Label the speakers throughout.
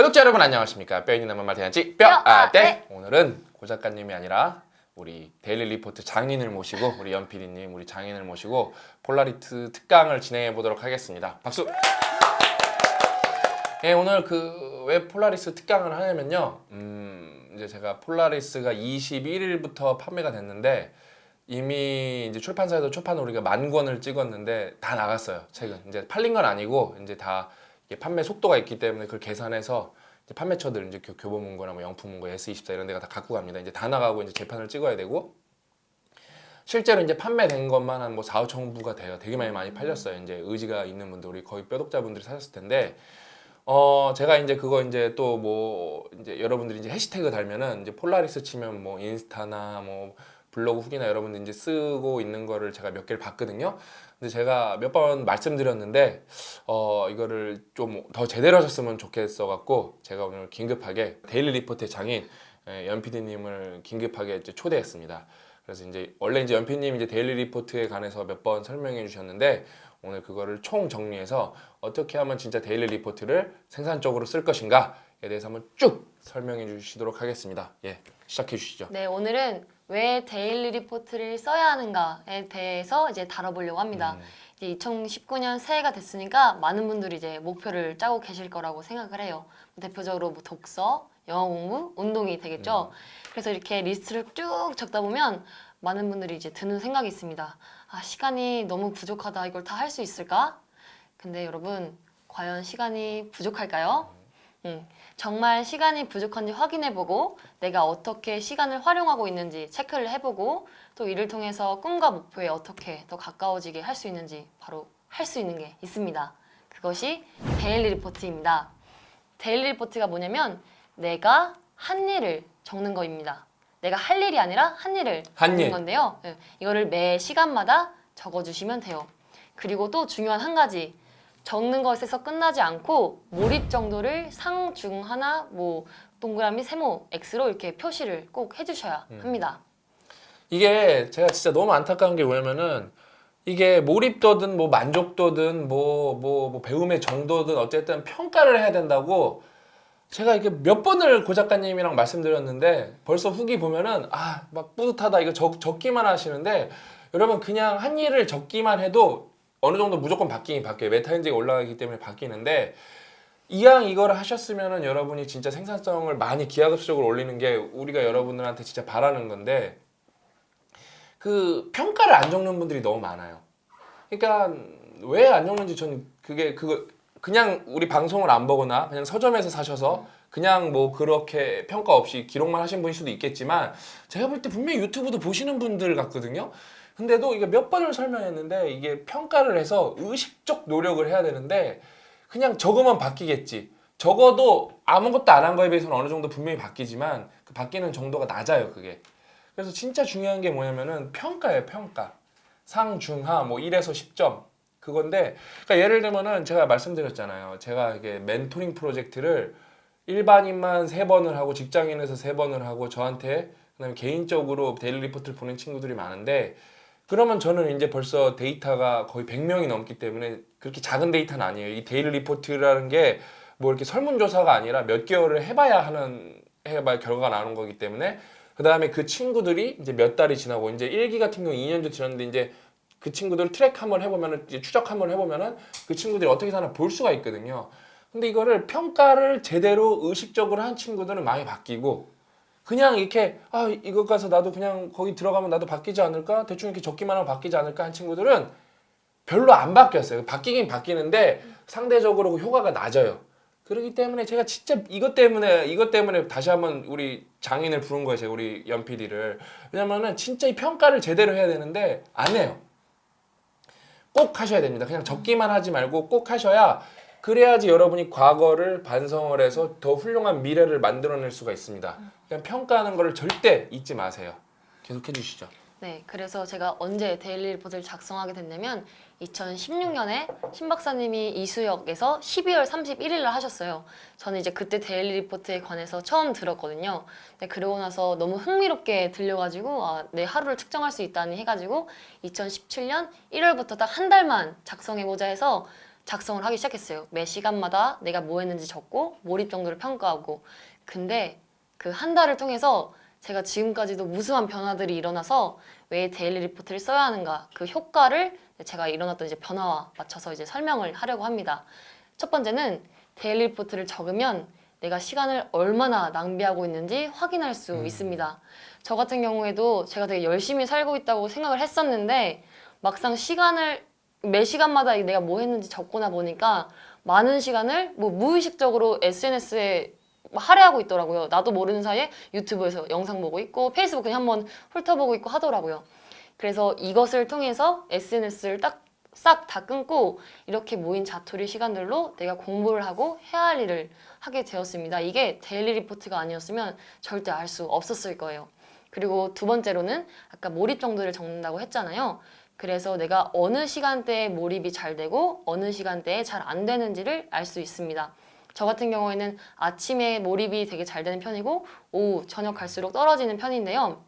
Speaker 1: 구독자 여러분 안녕하십니까? 뼈 있는 남은 말 대잔치 뼈아떼. 오늘은 고 작가님이 아니라 우리 데일리 리포트 장인을 모시고 우리 연PD님 우리 장인을 모시고 폴라리스 특강을 진행해 보도록 하겠습니다. 박수. 예, 오늘 왜 폴라리스 특강을 하냐면요. 이제 제가 폴라리스가 21일부터 판매가 됐는데 이미 이제 출판사에서 초판 우리가 10,000권을 찍었는데 다 나갔어요. 책은 이제 팔린 건 아니고 이제 다 이게 판매 속도가 있기 때문에 그걸 계산해서 이제 판매처들 이제 교보문고나 뭐 영풍문고, S24 이런 데가 다 갖고 갑니다. 이제 다 나가고 이제 재판을 찍어야 되고 실제로 이제 판매된 것만 한 뭐 4, 5천 부가 돼요. 되게 많이 팔렸어요. 이제 의지가 있는 분들 우리 거의 뼈독자분들이 사셨을 텐데 제가 이제 그거 이제 또 뭐 이제 여러분들이 이제 해시태그 달면은 이제 폴라리스 치면 뭐 인스타나 뭐 블로그 후기나 여러분들 이제 쓰고 있는 거를 제가 몇 개를 봤거든요. 근데 제가 몇 번 말씀드렸는데 이거를 좀 더 제대로 하셨으면 좋겠어 갖고 제가 오늘 긴급하게 데일리 리포트의 장인 연PD님을 긴급하게 이제 초대했습니다. 그래서 이제 원래 이제 연PD님 이제 데일리 리포트에 관해서 몇 번 설명해 주셨는데 오늘 그거를 총 정리해서 어떻게 하면 진짜 데일리 리포트를 생산적으로 쓸 것인가에 대해서 한번 쭉 설명해 주시도록 하겠습니다. 예, 시작해 주시죠.
Speaker 2: 네, 오늘은 왜 데일리 리포트를 써야 하는가에 대해서 이제 다뤄보려고 합니다. 이제 2019년 새해가 됐으니까 많은 분들이 이제 목표를 짜고 계실 거라고 생각을 해요. 대표적으로 뭐 독서, 영어 공부, 운동이 되겠죠. 그래서 이렇게 리스트를 쭉 적다 보면 많은 분들이 이제 드는 생각이 있습니다. 아, 시간이 너무 부족하다. 이걸 다 할 수 있을까? 근데 여러분, 과연 시간이 부족할까요? 정말 시간이 부족한지 확인해보고 내가 어떻게 시간을 활용하고 있는지 체크를 해보고 또 이를 통해서 꿈과 목표에 어떻게 더 가까워지게 할 수 있는지 바로 할 수 있는 게 있습니다. 그것이 데일리 리포트입니다. 데일리 리포트가 뭐냐면 내가 한 일을 적는 거입니다. 내가 할 일이 아니라 한 일을 적는 건데요. 이거를 매 시간마다 적어주시면 돼요. 그리고 또 중요한 한 가지, 적는 것에서 끝나지 않고 몰입 정도를 상, 중, 하나, 뭐 동그라미, 세모, X로 이렇게 표시를 꼭 해주셔야 합니다.
Speaker 1: 이게 제가 진짜 너무 안타까운 게 뭐냐면은 이게 몰입도든 뭐 만족도든 뭐 배움의 정도든 어쨌든 평가를 해야 된다고 제가 이게 몇 번을 고 작가님이랑 말씀드렸는데 벌써 후기 보면은 막 뿌듯하다 이거 적기만 하시는데 여러분 그냥 한 일을 적기만 해도 어느 정도 무조건 바뀌어요. 메타인지가 올라가기 때문에 바뀌는데 이왕 이거를 하셨으면은 여러분이 진짜 생산성을 많이 기하급수적으로 올리는 게 우리가 여러분들한테 진짜 바라는 건데 그 평가를 안 적는 분들이 너무 많아요. 그러니까 왜 안 적는지 저는 그거 그냥 우리 방송을 안 보거나 그냥 서점에서 사셔서 그냥 뭐 그렇게 평가 없이 기록만 하신 분일 수도 있겠지만 제가 볼 때 분명히 유튜브도 보시는 분들 같거든요. 근데도 이게 몇 번을 설명했는데 이게 평가를 해서 의식적 노력을 해야 되는데 그냥 적으면 바뀌겠지. 적어도 아무것도 안 한 거에 비해서는 어느 정도 분명히 바뀌지만 그 바뀌는 정도가 낮아요, 그게. 그래서 진짜 중요한 게 뭐냐면은 평가예요, 평가. 상, 중, 하, 뭐 1에서 10점. 그건데, 그러니까 예를 들면은 제가 말씀드렸잖아요. 제가 이게 멘토링 프로젝트를 일반인만 3번을 하고 직장인에서 3번을 하고 저한테 그다음에 개인적으로 데일리 리포트를 보낸 친구들이 많은데 그러면 저는 이제 벌써 데이터가 거의 100명이 넘기 때문에 그렇게 작은 데이터는 아니에요. 이 데일리 리포트라는 게 뭐 이렇게 설문조사가 아니라 몇 개월을 해봐야 결과가 나오는 거기 때문에 그 다음에 그 친구들이 이제 몇 달이 지나고 이제 1기 같은 경우 2년도 지났는데 이제 그 친구들 트랙 한번 해보면은 이제 추적 한번 해보면은 그 친구들이 어떻게 사나 볼 수가 있거든요. 근데 이거를 평가를 제대로 의식적으로 한 친구들은 많이 바뀌고 그냥 이렇게 이거 가서 나도 그냥 거기 들어가면 나도 바뀌지 않을까? 대충 이렇게 적기만 하면 바뀌지 않을까? 한 친구들은 별로 안 바뀌었어요. 바뀌긴 바뀌는데 상대적으로 효과가 낮아요. 그렇기 때문에 제가 진짜 이것 때문에 다시 한번 우리 장인을 부른 거예요. 제가 우리 연PD를. 왜냐면은 진짜 이 평가를 제대로 해야 되는데 안 해요. 꼭 하셔야 됩니다. 그냥 적기만 하지 말고 꼭 하셔야 그래야지 여러분이 과거를 반성을 해서 더 훌륭한 미래를 만들어낼 수가 있습니다. 그냥 평가하는 거를 절대 잊지 마세요. 계속 해주시죠.
Speaker 2: 네, 그래서 제가 언제 데일리 리포트를 작성하게 됐냐면 2016년에 신 박사님이 이수역에서 12월 31일 날 하셨어요. 저는 이제 그때 데일리 리포트에 관해서 처음 들었거든요. 근데 그러고 나서 너무 흥미롭게 들려가지고 내 하루를 측정할 수 있다니 해가지고 2017년 1월부터 딱 한 달만 작성해보자 해서 작성을 하기 시작했어요. 매 시간마다 내가 뭐 했는지 적고 몰입 정도를 평가하고. 근데 그 한 달을 통해서 제가 지금까지도 무수한 변화들이 일어나서 왜 데일리 리포트를 써야 하는가, 그 효과를 제가 일어났던 이제 변화와 맞춰서 이제 설명을 하려고 합니다. 첫 번째는 데일리 리포트를 적으면 내가 시간을 얼마나 낭비하고 있는지 확인할 수 있습니다. 저 같은 경우에도 제가 되게 열심히 살고 있다고 생각을 했었는데 막상 시간을 매 시간마다 내가 뭐 했는지 적고나 보니까 많은 시간을 뭐 무의식적으로 SNS에 할애하고 있더라고요. 나도 모르는 사이에 유튜브에서 영상 보고 있고 페이스북 그냥 한번 훑어보고 있고 하더라고요. 그래서 이것을 통해서 SNS를 싹 다 끊고 이렇게 모인 자투리 시간들로 내가 공부를 하고 해야 할 일을 하게 되었습니다. 이게 데일리 리포트가 아니었으면 절대 알 수 없었을 거예요. 그리고 두 번째로는 아까 몰입 정도를 적는다고 했잖아요. 그래서 내가 어느 시간대에 몰입이 잘 되고 어느 시간대에 잘 안 되는지를 알 수 있습니다. 저 같은 경우에는 아침에 몰입이 되게 잘 되는 편이고 오후, 저녁 갈수록 떨어지는 편인데요.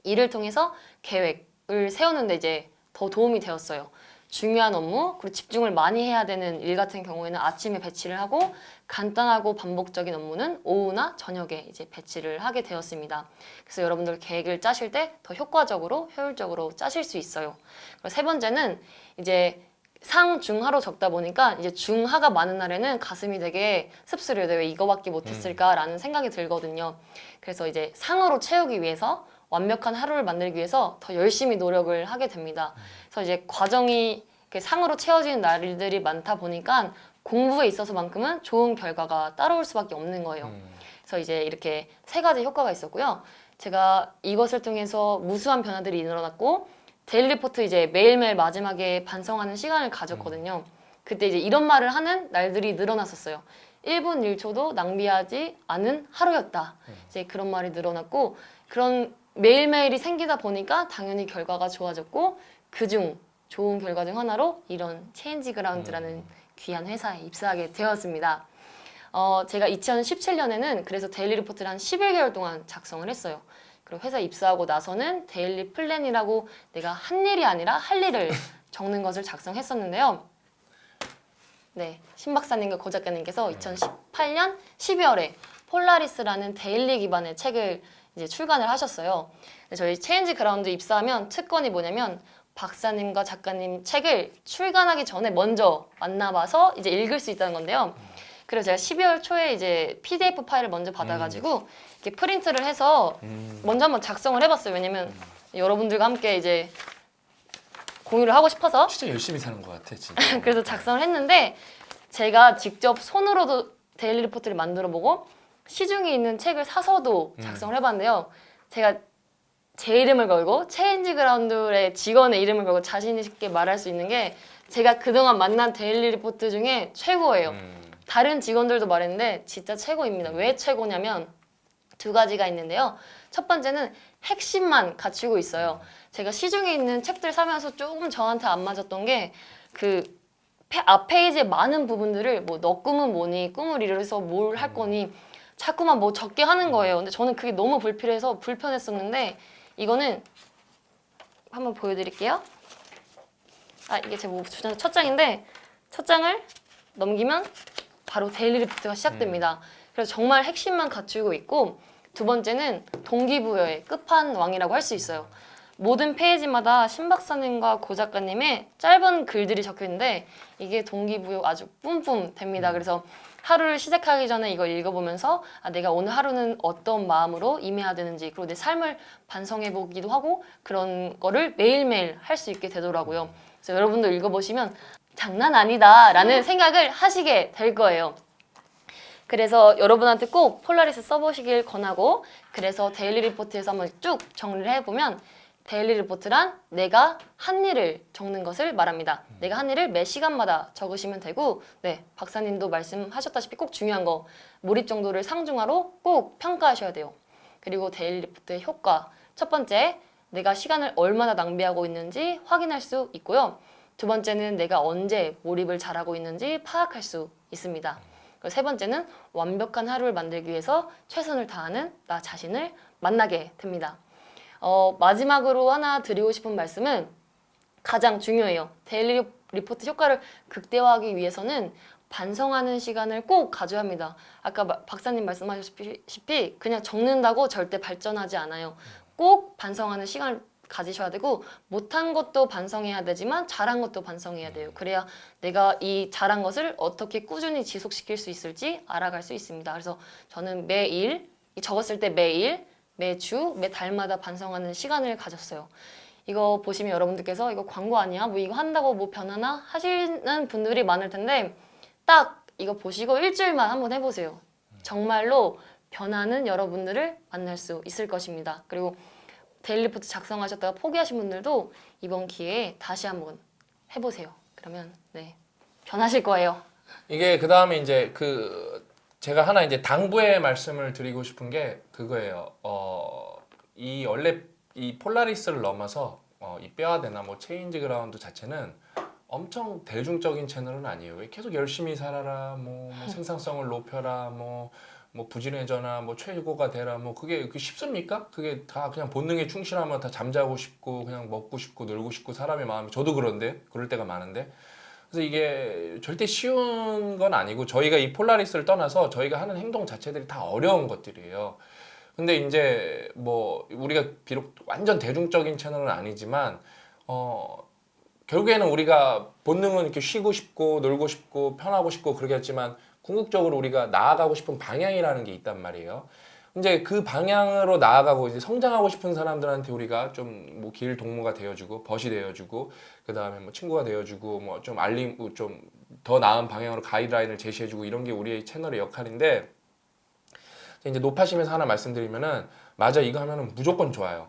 Speaker 2: 이를 통해서 계획을 세우는데 이제 더 도움이 되었어요. 중요한 업무, 그리고 집중을 많이 해야 되는 일 같은 경우에는 아침에 배치를 하고 간단하고 반복적인 업무는 오후나 저녁에 이제 배치를 하게 되었습니다. 그래서 여러분들 계획을 짜실 때 더 효과적으로, 효율적으로 짜실 수 있어요. 그리고 세 번째는 이제 상, 중, 하로 적다 보니까 이제 중하가 많은 날에는 가슴이 되게 씁쓸해요. 내가 왜 이거밖에 못했을까라는 생각이 들거든요. 그래서 이제 상으로 채우기 위해서 완벽한 하루를 만들기 위해서 더 열심히 노력을 하게 됩니다. 그래서 이제 과정이 이렇게 상으로 채워지는 날들이 많다 보니까 공부에 있어서만큼은 좋은 결과가 따라올 수밖에 없는 거예요. 그래서 이제 이렇게 세 가지 효과가 있었고요. 제가 이것을 통해서 무수한 변화들이 일어났고 데일리 리포트 이제 매일매일 마지막에 반성하는 시간을 가졌거든요. 그때 이제 이런 말을 하는 날들이 늘어났었어요. 1분 1초도 낭비하지 않은 하루였다. 이제 그런 말이 늘어났고 그런 매일매일이 생기다 보니까 당연히 결과가 좋아졌고 그중 좋은 결과 중 하나로 이런 체인지 그라운드라는 귀한 회사에 입사하게 되었습니다. 제가 2017년에는 그래서 데일리 리포트를 한 11개월 동안 작성을 했어요. 그리고 회사 입사하고 나서는 데일리 플랜이라고 내가 한 일이 아니라 할 일을 적는 것을 작성했었는데요. 네, 신 박사님과 고 작가님께서 2018년 12월에 폴라리스라는 데일리 기반의 책을 이제 출간을 하셨어요. 저희 체인지 그라운드 입사하면 특권이 뭐냐면 박사님과 작가님 책을 출간하기 전에 먼저 만나봐서 이제 읽을 수 있다는 건데요. 그래서 제가 12월 초에 이제 PDF 파일을 먼저 받아가지고 이렇게 프린트를 해서 먼저 한번 작성을 해봤어요. 왜냐면 여러분들과 함께 이제 공유를 하고 싶어서.
Speaker 1: 진짜 열심히 사는 것 같아, 진짜.
Speaker 2: 그래서 작성을 했는데 제가 직접 손으로도 데일리 리포트를 만들어보고 시중에 있는 책을 사서도 작성을 해봤는데요. 제가 제 이름을 걸고 체인지 그라운드의 직원의 이름을 걸고 자신 있게 말할 수 있는 게 제가 그동안 만난 데일리 리포트 중에 최고예요. 다른 직원들도 말했는데 진짜 최고입니다. 왜 최고냐면 두 가지가 있는데요. 첫 번째는 핵심만 갖추고 있어요. 제가 시중에 있는 책들 사면서 조금 저한테 안 맞았던 게 그 앞 페이지의 많은 부분들을 뭐 너 꿈은 뭐니, 꿈을 이루어서 뭘 할 거니 자꾸만 뭐 적게 하는 거예요. 근데 저는 그게 너무 불필요해서 불편했었는데 이거는 한번 보여드릴게요. 이게 제 첫 장인데 첫 장을 넘기면 바로 데일리 리포트가 시작됩니다. 그래서 정말 핵심만 갖추고 있고 두 번째는 동기부여의 끝판왕이라고 할 수 있어요. 모든 페이지마다 신 박사님과 고 작가님의 짧은 글들이 적혀 있는데 이게 동기부여 아주 뿜뿜 됩니다. 그래서 하루를 시작하기 전에 이걸 읽어보면서 내가 오늘 하루는 어떤 마음으로 임해야 되는지 그리고 내 삶을 반성해보기도 하고 그런 거를 매일매일 할 수 있게 되더라고요. 그래서 여러분도 읽어보시면 장난 아니다 라는 생각을 하시게 될 거예요. 그래서 여러분한테 꼭 폴라리스 써보시길 권하고 그래서 데일리 리포트에서 한번 쭉 정리를 해보면 데일리 리포트란 내가 한 일을 적는 것을 말합니다. 내가 한 일을 매 시간마다 적으시면 되고 네, 박사님도 말씀하셨다시피 꼭 중요한 거 몰입 정도를 상중하로 꼭 평가하셔야 돼요. 그리고 데일리 리포트의 효과 첫 번째, 내가 시간을 얼마나 낭비하고 있는지 확인할 수 있고요. 두 번째는 내가 언제 몰입을 잘하고 있는지 파악할 수 있습니다. 그리고 세 번째는 완벽한 하루를 만들기 위해서 최선을 다하는 나 자신을 만나게 됩니다. 마지막으로 하나 드리고 싶은 말씀은 가장 중요해요. 데일리 리포트 효과를 극대화하기 위해서는 반성하는 시간을 꼭 가져야 합니다. 아까 박사님 말씀하셨다시피 그냥 적는다고 절대 발전하지 않아요. 꼭 반성하는 시간을 가지셔야 되고 못한 것도 반성해야 되지만 잘한 것도 반성해야 돼요. 그래야 내가 이 잘한 것을 어떻게 꾸준히 지속시킬 수 있을지 알아갈 수 있습니다. 그래서 저는 매일 적었을 때 매일, 매주, 매 달마다 반성하는 시간을 가졌어요. 이거 보시면 여러분들께서 이거 광고 아니야? 뭐 이거 한다고 뭐 변하나? 하시는 분들이 많을 텐데 딱 이거 보시고 일주일만 한번 해보세요. 정말로 변하는 여러분들을 만날 수 있을 것입니다. 그리고 데일리 리포트 작성하셨다가 포기하신 분들도 이번 기회에 다시 한번 해보세요. 그러면 네 변하실 거예요.
Speaker 1: 이게 그 다음에 이제 제가 하나 이제 당부의 말씀을 드리고 싶은 게 그거예요. 이 원래 이 폴라리스를 넘어서 이 뼈아대나 뭐 체인지 그라운드 자체는 엄청 대중적인 채널은 아니에요. 왜 계속 열심히 살아라, 뭐 생산성을 높여라, 뭐 부지런해져라, 뭐 최고가 되라, 뭐 그게 쉽습니까? 그게 다 그냥 본능에 충실하면 다 잠자고 싶고 그냥 먹고 싶고 놀고 싶고 사람의 마음이 저도 그런데 그럴 때가 많은데 그래서 이게 절대 쉬운 건 아니고 저희가 이 폴라리스를 떠나서 저희가 하는 행동 자체들이 다 어려운 것들이에요. 근데 이제 뭐 우리가 비록 완전 대중적인 채널은 아니지만 결국에는 우리가 본능은 이렇게 쉬고 싶고 놀고 싶고 편하고 싶고 그러겠지만 궁극적으로 우리가 나아가고 싶은 방향이라는 게 있단 말이에요. 이제 그 방향으로 나아가고 이제 성장하고 싶은 사람들한테 우리가 좀 뭐 길 동무가 되어주고 벗이 되어주고 그 다음에 뭐 친구가 되어주고 뭐 좀 좀 더 나은 방향으로 가이드라인을 제시해주고 이런 게 우리의 채널의 역할인데 이제 노파심에서 하나 말씀드리면은 맞아 이거 하면은 무조건 좋아요.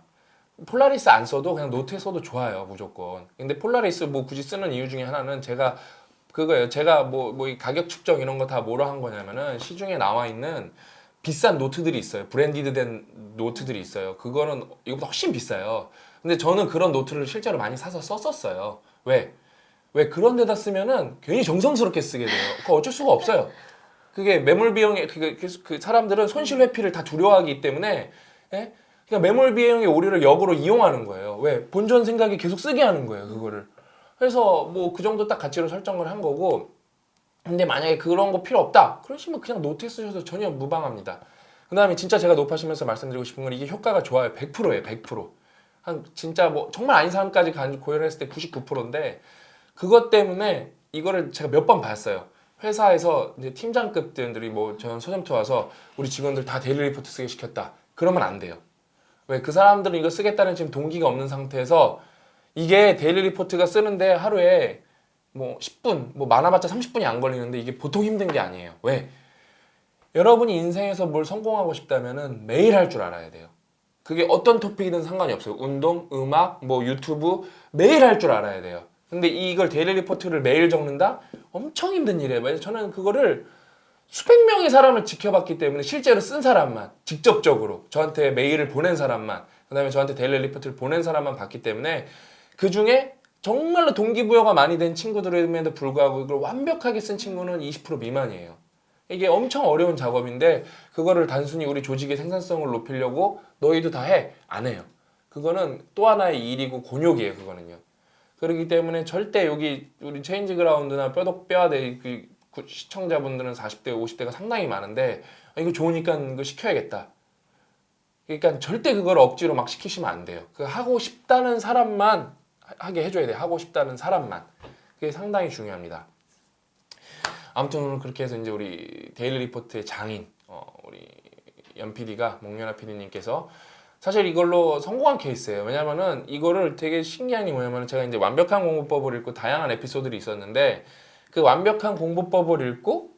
Speaker 1: 폴라리스 안 써도 그냥 노트에 써도 좋아요 무조건. 근데 폴라리스 뭐 굳이 쓰는 이유 중에 하나는 제가 그거예요. 제가 이 가격 측정 이런 거 다 뭐로 한 거냐면은 시중에 나와 있는 비싼 노트들이 있어요. 브랜디드된 노트들이 있어요. 그거는 이거보다 훨씬 비싸요. 근데 저는 그런 노트를 실제로 많이 사서 썼었어요. 왜? 그런 데다 쓰면은 괜히 정성스럽게 쓰게 돼요. 그거 어쩔 수가 없어요. 그게 매몰 비용에 그 사람들은 손실 회피를 다 두려워하기 때문에 예? 그러니까 매몰 비용의 오류를 역으로 이용하는 거예요. 왜? 본전 생각이 계속 쓰게 하는 거예요. 그거를. 그래서 뭐 그 정도 딱 가치로 설정을 한 거고 근데 만약에 그런 거 필요 없다 그러시면 그냥 노트에 쓰셔도 전혀 무방합니다. 그 다음에 진짜 제가 높아시면서 말씀드리고 싶은 건 이게 효과가 좋아요. 100%예요. 100%. 한 진짜 뭐 정말 아닌 사람까지 고려했을 때 99%인데 그것 때문에 이거를 제가 몇 번 봤어요. 회사에서 이제 팀장급들이 뭐 저는 서점토 와서 우리 직원들 다 데일리 리포트 쓰게 시켰다. 그러면 안 돼요. 왜? 그 사람들은 이거 쓰겠다는 지금 동기가 없는 상태에서 이게 데일리 리포트가 쓰는데 하루에 뭐 10분, 뭐 많아봤자 30분이 안 걸리는데 이게 보통 힘든 게 아니에요. 왜? 여러분이 인생에서 뭘 성공하고 싶다면은 매일 할 줄 알아야 돼요. 그게 어떤 토픽이든 상관이 없어요. 운동, 음악, 뭐 유튜브 매일 할 줄 알아야 돼요. 근데 이걸 데일리 리포트를 매일 적는다? 엄청 힘든 일이에요. 왜냐면 저는 그거를 수백 명의 사람을 지켜봤기 때문에 실제로 쓴 사람만 직접적으로 저한테 메일을 보낸 사람만 그 다음에 저한테 데일리 리포트를 보낸 사람만 봤기 때문에 그 중에 정말로 동기부여가 많이 된 친구들임에도 불구하고 이걸 완벽하게 쓴 친구는 20% 미만이에요. 이게 엄청 어려운 작업인데 그거를 단순히 우리 조직의 생산성을 높이려고 너희도 다 해? 안 해요. 그거는 또 하나의 일이고 곤욕이에요. 그거는요. 그렇기 때문에 절대 여기 우리 체인지 그라운드나 뼈아대 그 시청자분들은 40대, 50대가 상당히 많은데 이거 좋으니까 이거 시켜야겠다. 그러니까 절대 그걸 억지로 막 시키시면 안 돼요. 그 하고 싶다는 사람만 하게 해줘야 돼요. 하고 싶다는 사람만. 그게 상당히 중요합니다. 아무튼 오늘 그렇게 해서 이제 우리 데일리 리포트의 장인 우리 연 PD가 목련아 PD님께서 사실 이걸로 성공한 케이스예요. 왜냐면은 이거를 되게 신기한 게 뭐냐면 제가 이제 완벽한 공부법을 읽고 다양한 에피소드들이 있었는데 그 완벽한 공부법을 읽고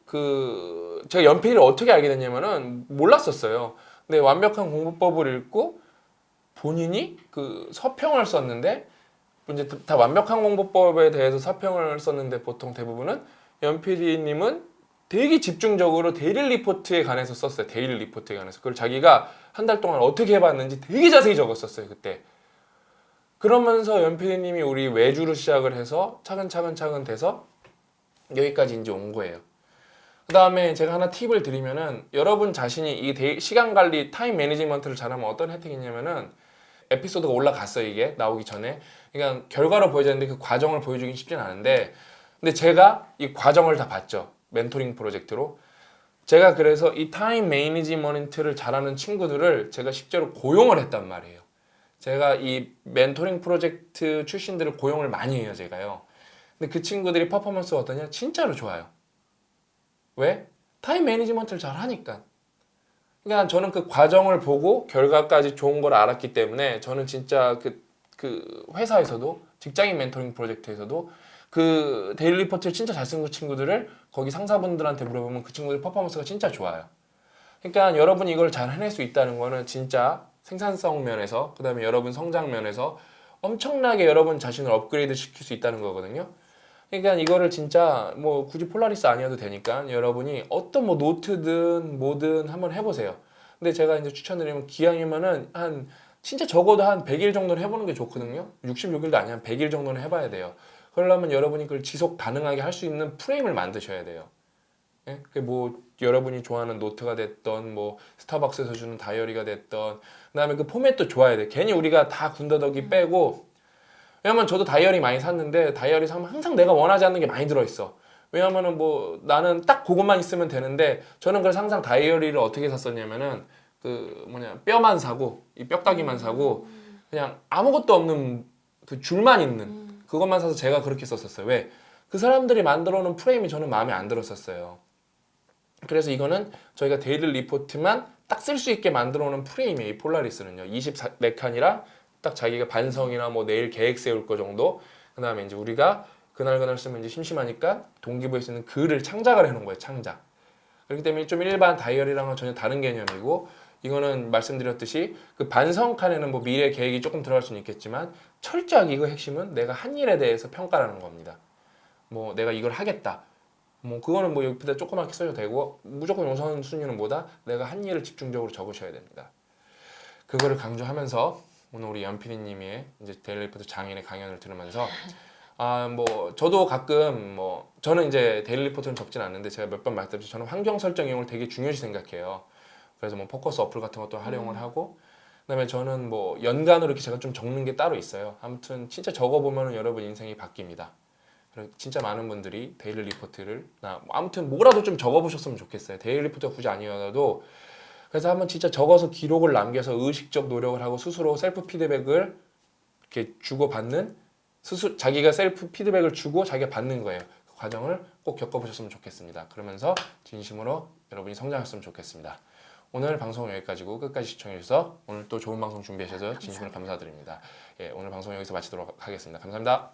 Speaker 1: 제가 연 PD를 어떻게 알게 됐냐면은 몰랐었어요. 근데 완벽한 공부법을 읽고 본인이 그 서평을 썼는데 이제 다 완벽한 공부법에 대해서 서평을 썼는데 보통 대부분은 연 PD님은 되게 집중적으로 데일리 리포트에 관해서 썼어요. 데일리 리포트에 관해서. 그걸 자기가 한 달 동안 어떻게 해봤는지 되게 자세히 적었었어요. 그때. 그러면서 연 PD님이 우리 외주로 시작을 해서 차근차근 돼서 여기까지 이제 온 거예요. 그 다음에 제가 하나 팁을 드리면은 여러분 자신이 이 시간 관리, 타임 매니지먼트를 잘하면 어떤 혜택이 있냐면은 에피소드가 올라갔어요. 이게 나오기 전에. 그러니까 결과로 보여졌는데 그 과정을 보여주긴 쉽진 않은데, 근데 제가 이 과정을 다 봤죠. 멘토링 프로젝트로. 제가 그래서 이 타임 매니지먼트를 잘하는 친구들을 제가 실제로 고용을 했단 말이에요. 제가 이 멘토링 프로젝트 출신들을 고용을 많이 해요, 제가요. 근데 그 친구들이 퍼포먼스가 어떠냐? 진짜로 좋아요. 왜? 타임 매니지먼트를 잘 하니까. 그러니까 저는 그 과정을 보고 결과까지 좋은 걸 알았기 때문에 저는 진짜 그 회사에서도 직장인 멘토링 프로젝트에서도 그 데일리 리포트를 진짜 잘 쓴 그 친구들을 거기 상사분들한테 물어보면 그 친구들 퍼포먼스가 진짜 좋아요. 그러니까 여러분이 이걸 잘 해낼 수 있다는 거는 진짜 생산성 면에서 그다음에 여러분 성장 면에서 엄청나게 여러분 자신을 업그레이드 시킬 수 있다는 거거든요. 그러니까 이거를 진짜 뭐 굳이 폴라리스 아니어도 되니까 여러분이 어떤 뭐 노트든 뭐든 한번 해보세요. 근데 제가 이제 추천드리면 기왕이면은 한 진짜 적어도 한 100일 정도는 해보는 게 좋거든요. 66일도 아니야. 한 100일 정도는 해봐야 돼요. 그러려면 여러분이 그걸 지속 가능하게 할 수 있는 프레임을 만드셔야 돼요. 예? 그게 뭐 여러분이 좋아하는 노트가 됐던 뭐 스타벅스에서 주는 다이어리가 됐던 그다음에 그 포맷도 좋아야 돼. 괜히 우리가 다 군더더기 빼고 왜냐면 저도 다이어리 많이 샀는데 다이어리 사면 항상 내가 원하지 않는 게 많이 들어있어. 왜냐면은 뭐 나는 딱 그것만 있으면 되는데 저는 그래서 항상 다이어리를 어떻게 샀었냐면은 그 뭐냐 뼈만 사고 이 뼈다귀만 사고 그냥 아무것도 없는 그 줄만 있는 그것만 사서 제가 그렇게 썼었어요. 왜? 그 사람들이 만들어 놓은 프레임이 저는 마음에 안 들었었어요. 그래서 이거는 저희가 데일리 리포트만 딱 쓸 수 있게 만들어 놓은 프레임이에요. 이 폴라리스는요. 24칸이라 딱 자기가 반성이나 뭐 내일 계획 세울 거 정도. 그다음에 이제 우리가 그날 쓰면 이제 심심하니까 동기부여 수 있는 글을 창작을 해놓은 거예요. 창작. 그렇기 때문에 좀 일반 다이어리랑은 전혀 다른 개념이고 이거는 말씀드렸듯이 그 반성 칸에는 뭐 미래 계획이 조금 들어갈 수는 있겠지만 철저하게 이거 핵심은 내가 한 일에 대해서 평가라는 겁니다. 뭐 내가 이걸 하겠다. 뭐 그거는 뭐 옆에다 조그맣게 써도 되고 무조건 우선순위는 뭐다? 내가 한 일을 집중적으로 적으셔야 됩니다. 그거를 강조하면서 오늘 우리 연PD님의 이제 데일리 리포트 장인의 강연을 들으면서 뭐 저도 가끔 뭐 저는 이제 데일리 리포트는 적진 않는데 제가 몇 번 말씀드렸듯이 저는 환경 설정 이용을 되게 중요시 생각해요. 그래서 뭐 포커스 어플 같은 것도 활용을 하고 그다음에 저는 뭐 연간으로 이렇게 제가 좀 적는 게 따로 있어요. 아무튼 진짜 적어보면 여러분 인생이 바뀝니다. 그래서 진짜 많은 분들이 데일리 리포트를 아무튼 뭐라도 좀 적어보셨으면 좋겠어요. 데일리 리포트가 굳이 아니어도 그래서 한번 진짜 적어서 기록을 남겨서 의식적 노력을 하고 스스로 셀프 피드백을 이렇게 주고받는 자기가 셀프 피드백을 주고 자기가 받는 거예요. 그 과정을 꼭 겪어보셨으면 좋겠습니다. 그러면서 진심으로 여러분이 성장하셨으면 좋겠습니다. 오늘 방송 여기까지고 끝까지 시청해주셔서 오늘 또 좋은 방송 준비하셔서 진심으로 감사드립니다. 예, 오늘 방송 여기서 마치도록 하겠습니다. 감사합니다.